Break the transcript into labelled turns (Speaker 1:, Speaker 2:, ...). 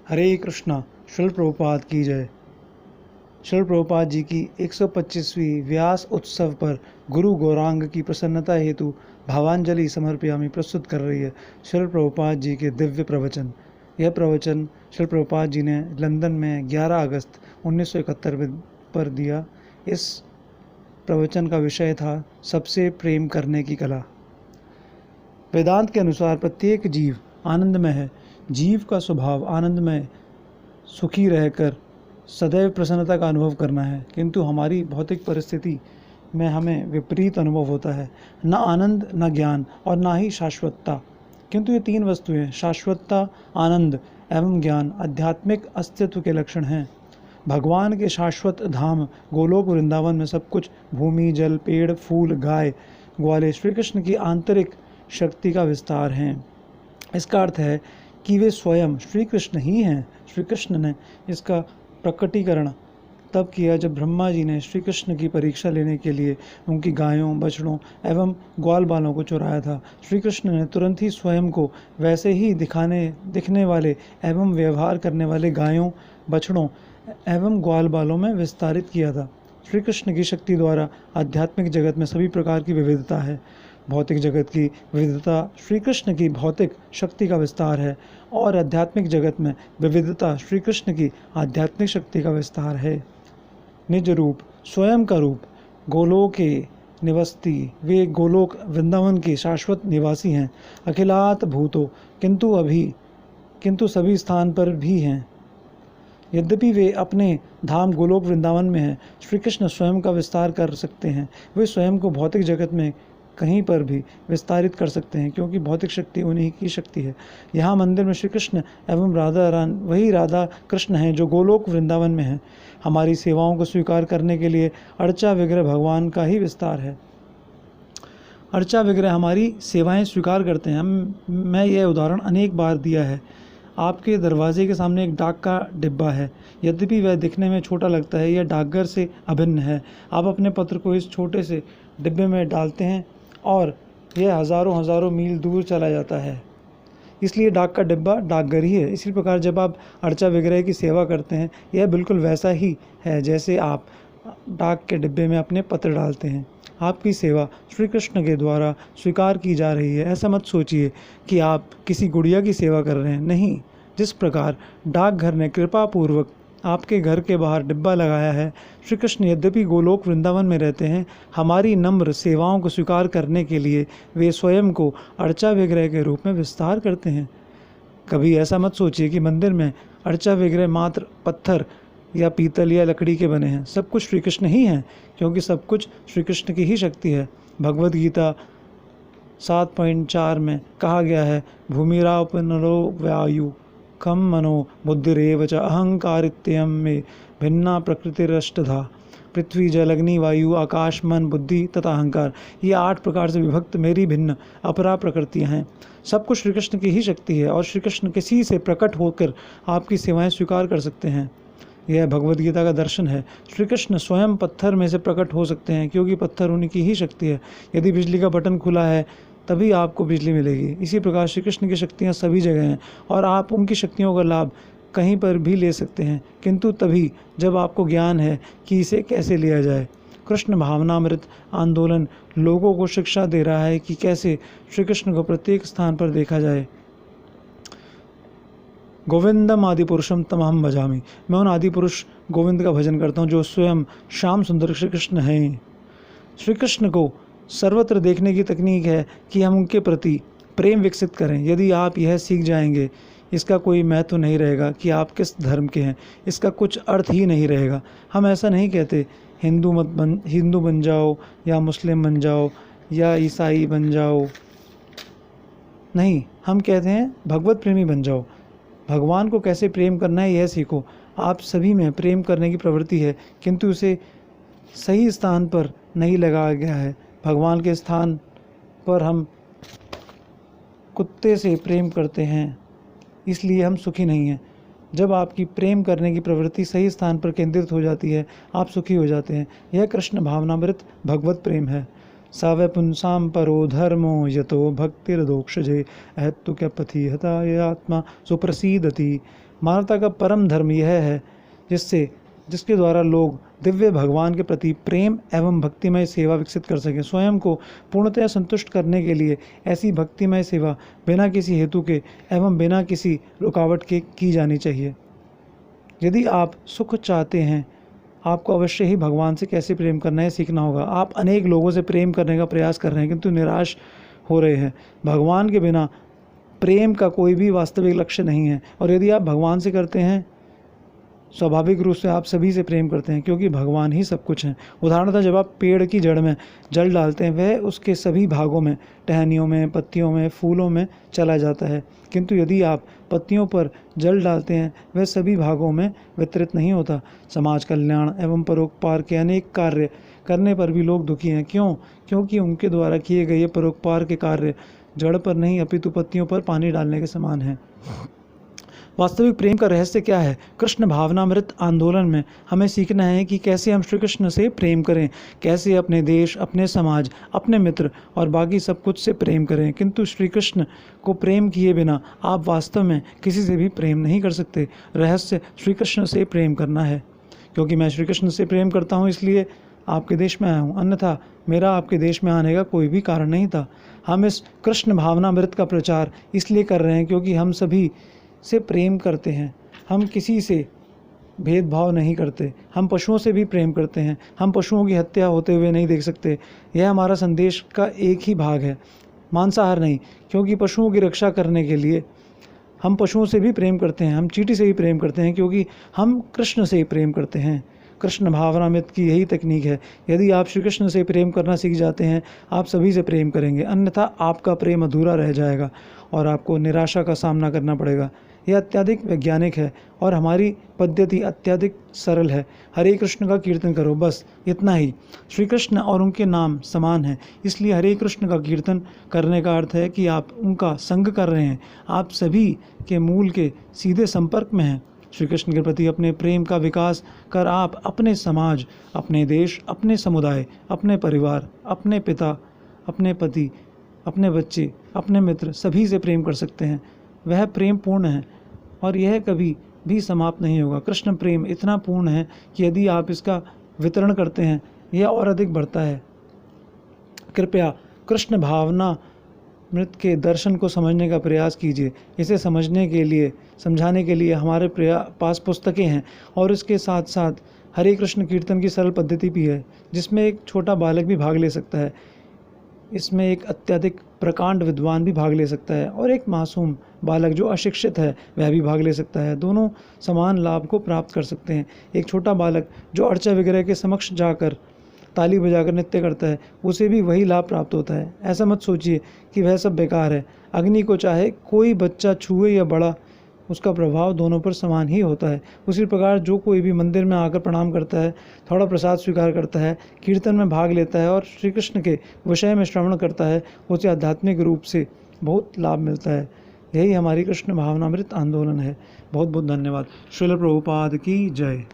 Speaker 1: हरे कृष्णा। शिल प्रभुपाद की जय। शिल प्रभुपाद जी की 125वीं व्यास उत्सव पर गुरु गौरांग की प्रसन्नता हेतु भावांजलि समर्पयामि प्रस्तुत कर रही है शिल प्रभुपाद जी के दिव्य प्रवचन। यह प्रवचन शिल प्रभुपाद जी ने लंदन में 11 अगस्त 1971 पर दिया। इस प्रवचन का विषय था सबसे प्रेम करने की कला। वेदांत के अनुसार प्रत्येक जीव आनंदमय है। जीव का स्वभाव आनंदमय सुखी रहकर सदैव प्रसन्नता का अनुभव करना है, किंतु हमारी भौतिक परिस्थिति में हमें विपरीत अनुभव होता है। न आनंद, न ज्ञान और न ही शाश्वतता। किंतु ये तीन वस्तुएं शाश्वतता, आनंद एवं ज्ञान आध्यात्मिक अस्तित्व के लक्षण हैं। भगवान के शाश्वत धाम गोलोक वृंदावन में सब कुछ भूमि, जल, पेड़, फूल, गाय, ग्वाले श्री कृष्ण की आंतरिक शक्ति का विस्तार हैं। इसका अर्थ है कि वे स्वयं श्री कृष्ण ही हैं। श्री कृष्ण ने इसका प्रकटीकरण तब किया जब ब्रह्मा जी ने श्री कृष्ण की परीक्षा लेने के लिए उनकी गायों, बछड़ों एवं ग्वाल बालों को चुराया था। श्री कृष्ण ने तुरंत ही स्वयं को वैसे ही दिखने वाले एवं व्यवहार करने वाले गायों, बछड़ों एवं ग्वाल बालों में विस्तारित किया था। श्री कृष्ण की शक्ति द्वारा आध्यात्मिक जगत में सभी प्रकार की विविधता है। भौतिक जगत की विविधता श्री कृष्ण की भौतिक शक्ति का विस्तार है और आध्यात्मिक जगत में विविधता श्री कृष्ण की आध्यात्मिक शक्ति का विस्तार है। निज रूप, स्वयं का रूप, गोलोके निवसती, वे गोलोक वृंदावन के शाश्वत निवासी हैं। अखिलात भूतो, किंतु सभी स्थान पर भी हैं। यद्यपि वे अपने धाम गोलोक वृंदावन में हैं, श्री कृष्ण स्वयं का विस्तार कर सकते हैं। वे स्वयं को भौतिक जगत में कहीं पर भी विस्तारित कर सकते हैं, क्योंकि भौतिक शक्ति उन्हीं की शक्ति है। यहाँ मंदिर में श्री कृष्ण एवं वही राधा कृष्ण हैं जो गोलोक वृंदावन में हैं। हमारी सेवाओं को स्वीकार करने के लिए अर्चा विग्रह भगवान का ही विस्तार है। अर्चा विग्रह हमारी सेवाएं स्वीकार करते हैं। मैं यह उदाहरण अनेक बार दिया है। आपके दरवाजे के सामने एक डाक का डिब्बा है। यद्यपि वह दिखने में छोटा लगता है, यह डाकघर से अभिन्न है। आप अपने पत्र को इस छोटे से डिब्बे में डालते हैं और यह हज़ारों मील दूर चला जाता है। इसलिए डाक का डिब्बा डाकघर ही है। इसी प्रकार जब आप अर्चा विग्रह की सेवा करते हैं, यह बिल्कुल वैसा ही है जैसे आप डाक के डिब्बे में अपने पत्र डालते हैं। आपकी सेवा श्री कृष्ण के द्वारा स्वीकार की जा रही है। ऐसा मत सोचिए कि आप किसी गुड़िया की सेवा कर रहे हैं। नहीं, जिस प्रकार डाकघर ने कृपा पूर्वक आपके घर के बाहर डिब्बा लगाया है, श्री कृष्ण यद्यपि गोलोक वृंदावन में रहते हैं, हमारी नम्र सेवाओं को स्वीकार करने के लिए वे स्वयं को अर्चा विग्रह के रूप में विस्तार करते हैं। कभी ऐसा मत सोचिए कि मंदिर में अर्चा विग्रह मात्र पत्थर या पीतल या लकड़ी के बने हैं। सब कुछ श्री कृष्ण ही हैं, क्योंकि सब कुछ श्री कृष्ण की ही शक्ति है। भगवद गीता 7.4 में कहा गया है, भूमिरापनरो वायु खम मनो बुद्धिरेव च अहंकारित्ययं में भिन्ना प्रकृतिरष्टधा। पृथ्वी, जल, अग्नि, वायु, आकाश, मन, बुद्धि तथा अहंकार, ये 8 प्रकार से विभक्त मेरी भिन्न अपरा प्रकृतियाँ हैं। सब कुछ श्री कृष्ण की ही शक्ति है और श्री कृष्ण किसी से प्रकट होकर आपकी सेवाएं स्वीकार कर सकते हैं। यह भगवद गीता का दर्शन है। श्री कृष्ण स्वयं पत्थर में से प्रकट हो सकते हैं, क्योंकि पत्थर उन्हीं की ही शक्ति है। यदि बिजली का बटन खुला है तभी आपको बिजली मिलेगी। इसी प्रकार श्री कृष्ण की शक्तियाँ सभी जगह हैं और आप उनकी शक्तियों का लाभ कहीं पर भी ले सकते हैं, किंतु तभी जब आपको ज्ञान है कि इसे कैसे लिया जाए। कृष्ण भावनामृत आंदोलन लोगों को शिक्षा दे रहा है कि कैसे श्री कृष्ण को प्रत्येक स्थान पर देखा जाए। गोविंदम आदि पुरुषम तमहम भजामि, मैं उन आदि पुरुष गोविंद का भजन करता हूँ जो स्वयं श्याम सुंदर श्री कृष्ण हैं। श्री कृष्ण को सर्वत्र देखने की तकनीक है कि हम उनके प्रति प्रेम विकसित करें। यदि आप यह सीख जाएंगे, इसका कोई महत्व नहीं रहेगा कि आप किस धर्म के हैं। इसका कुछ अर्थ ही नहीं रहेगा। हम ऐसा नहीं कहते हिंदू बन जाओ या मुस्लिम बन जाओ या ईसाई बन जाओ। नहीं, हम कहते हैं भगवत प्रेमी बन जाओ। भगवान को कैसे प्रेम करना है यह सीखो। आप सभी में प्रेम करने की प्रवृत्ति है, किंतु उसे सही स्थान पर नहीं लगाया गया है। भगवान के स्थान पर हम कुत्ते से प्रेम करते हैं, इसलिए हम सुखी नहीं हैं। जब आपकी प्रेम करने की प्रवृत्ति सही स्थान पर केंद्रित हो जाती है, आप सुखी हो जाते हैं। यह कृष्ण भावनामृत भगवत प्रेम है। स वै पुंसां परो धर्मो यतो भक्तिर्दोक्षजे अहत्तु क्या पथि हता ये आत्मा सुप्रसीदति। मानवता का परम धर्म यह है जिसके द्वारा लोग दिव्य भगवान के प्रति प्रेम एवं भक्तिमय सेवा विकसित कर सकें। स्वयं को पूर्णतः संतुष्ट करने के लिए ऐसी भक्तिमय सेवा बिना किसी हेतु के एवं बिना किसी रुकावट के की जानी चाहिए। यदि आप सुख चाहते हैं, आपको अवश्य ही भगवान से कैसे प्रेम करना है सीखना होगा। आप अनेक लोगों से प्रेम करने का प्रयास कर रहे हैं किंतु निराश हो रहे हैं। भगवान के बिना प्रेम का कोई भी वास्तविक लक्ष्य नहीं है। और यदि आप भगवान से करते हैं, स्वाभाविक रूप से आप सभी से प्रेम करते हैं, क्योंकि भगवान ही सब कुछ है। उदाहरणतः जब आप पेड़ की जड़ में जल डालते हैं, वह उसके सभी भागों में, टहनियों में, पत्तियों में, फूलों में चला जाता है। किंतु यदि आप पत्तियों पर जल डालते हैं, वह सभी भागों में वितरित नहीं होता। समाज कल्याण एवं परोपकार के अनेक कार्य करने पर भी लोग दुखी हैं। क्यों? क्योंकि उनके द्वारा किए गए परोपकार के कार्य जड़ पर नहीं अपितु पत्तियों पर पानी डालने के समान है। वास्तविक प्रेम का रहस्य क्या है? कृष्ण भावनामृत आंदोलन में हमें सीखना है कि कैसे हम श्री कृष्ण से प्रेम करें, कैसे अपने देश, अपने समाज, अपने मित्र और बाकी सब कुछ से प्रेम करें। किंतु श्री कृष्ण को प्रेम किए बिना आप वास्तव में किसी से भी प्रेम नहीं कर सकते। रहस्य श्री कृष्ण से प्रेम करना है। क्योंकि मैं श्री कृष्ण से प्रेम करता हूँ इसलिए आपके देश में आया हूँ, अन्यथा मेरा आपके देश में आने का कोई भी कारण नहीं था। हम इस कृष्ण भावनामृत का प्रचार इसलिए कर रहे हैं क्योंकि हम सभी से प्रेम करते हैं। हम किसी से भेदभाव नहीं करते। हम पशुओं से भी प्रेम करते हैं। हम पशुओं की हत्या होते हुए नहीं देख सकते। यह हमारा संदेश का एक ही भाग है, मांसाहार नहीं। क्योंकि पशुओं की रक्षा करने के लिए हम पशुओं से भी प्रेम करते हैं। हम चींटी से भी प्रेम करते हैं क्योंकि हम कृष्ण से ही प्रेम करते हैं। कृष्ण भावनामृत की यही तकनीक है। यदि आप श्री कृष्ण से प्रेम करना सीख जाते हैं, आप सभी से प्रेम करेंगे, अन्यथा आपका प्रेम अधूरा रह जाएगा और आपको निराशा का सामना करना पड़ेगा। यह अत्यधिक वैज्ञानिक है और हमारी पद्धति अत्यधिक सरल है। हरे कृष्ण का कीर्तन करो, बस इतना ही। श्री कृष्ण और उनके नाम समान हैं, इसलिए हरे कृष्ण का कीर्तन करने का अर्थ है कि आप उनका संग कर रहे हैं। आप सभी के मूल के सीधे संपर्क में हैं। श्री कृष्ण के प्रति अपने प्रेम का विकास कर आप अपने समाज, अपने देश, अपने समुदाय, अपने परिवार, अपने पिता, अपने पति, अपने बच्चे, अपने मित्र सभी से प्रेम कर सकते हैं। वह प्रेम पूर्ण है और यह कभी भी समाप्त नहीं होगा। कृष्ण प्रेम इतना पूर्ण है कि यदि आप इसका वितरण करते हैं, यह और अधिक बढ़ता है। कृपया कृष्ण भावना मृत के दर्शन को समझने का प्रयास कीजिए। इसे समझाने के लिए हमारे पास पुस्तकें हैं और इसके साथ साथ हरे कृष्ण कीर्तन की सरल पद्धति भी है, जिसमें एक छोटा बालक भी भाग ले सकता है। इसमें एक अत्यधिक प्रकांड विद्वान भी भाग ले सकता है और एक मासूम बालक जो अशिक्षित है वह भी भाग ले सकता है। दोनों समान लाभ को प्राप्त कर सकते हैं। एक छोटा बालक जो अर्चा विग्रह के समक्ष जाकर ताली बजाकर नृत्य करता है, उसे भी वही लाभ प्राप्त होता है। ऐसा मत सोचिए कि वह सब बेकार है। अग्नि को चाहे कोई बच्चा छुए या बड़ा, उसका प्रभाव दोनों पर समान ही होता है। उसी प्रकार जो कोई भी मंदिर में आकर प्रणाम करता है, थोड़ा प्रसाद स्वीकार करता है, कीर्तन में भाग लेता है और श्री कृष्ण के विषय में श्रवण करता है, उसे आध्यात्मिक रूप से बहुत लाभ मिलता है। यही हमारी कृष्ण भावनामृत आंदोलन है। बहुत बहुत धन्यवाद। श्रील प्रभुपाद की जय।